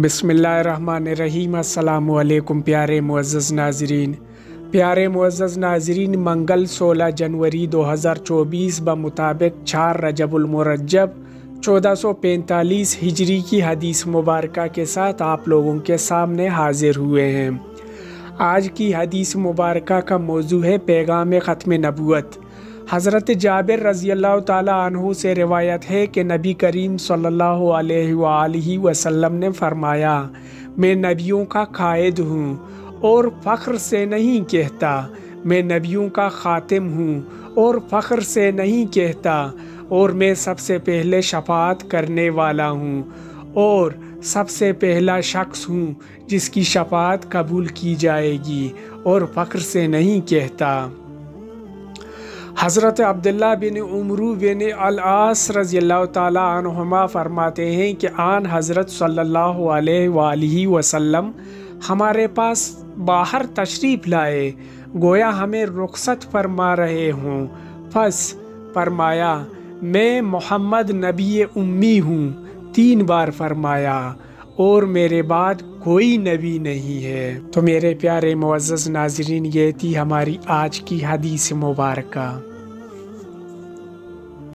بسم اللہ الرحمن الرحیم۔ السلام علیکم پیارے معزز ناظرین، منگل 16 جنوری 2024 بمطابق 4 رجب المرجب 1445 ہجری کی حدیث مبارکہ کے ساتھ آپ لوگوں کے سامنے حاضر ہوئے ہیں۔ آج کی حدیث مبارکہ کا موضوع ہے پیغام ختم نبوت۔ حضرت جابر رضی اللہ تعالیٰ عنہ سے روایت ہے کہ نبی کریم صلی اللہ علیہ وآلہ وسلم نے فرمایا، میں نبیوں کا قائد ہوں اور فخر سے نہیں کہتا، میں نبیوں کا خاتم ہوں اور فخر سے نہیں کہتا، اور میں سب سے پہلے شفاعت کرنے والا ہوں اور سب سے پہلا شخص ہوں جس کی شفاعت قبول کی جائے گی، اور فخر سے نہیں کہتا۔ حضرت عبداللہ بن عمرو بن العاص رضی اللہ تعالیٰ عنہما فرماتے ہیں کہ آن حضرت صلی اللہ علیہ وآلہ وسلم ہمارے پاس باہر تشریف لائے، گویا ہمیں رخصت فرما رہے ہوں۔ پس فرمایا، میں محمد نبی امی ہوں 3 بار فرمایا، اور میرے بعد کوئی نبی نہیں ہے۔ تو میرے پیارے معزز ناظرین، یہ تھی ہماری آج کی حدیث مبارکہ۔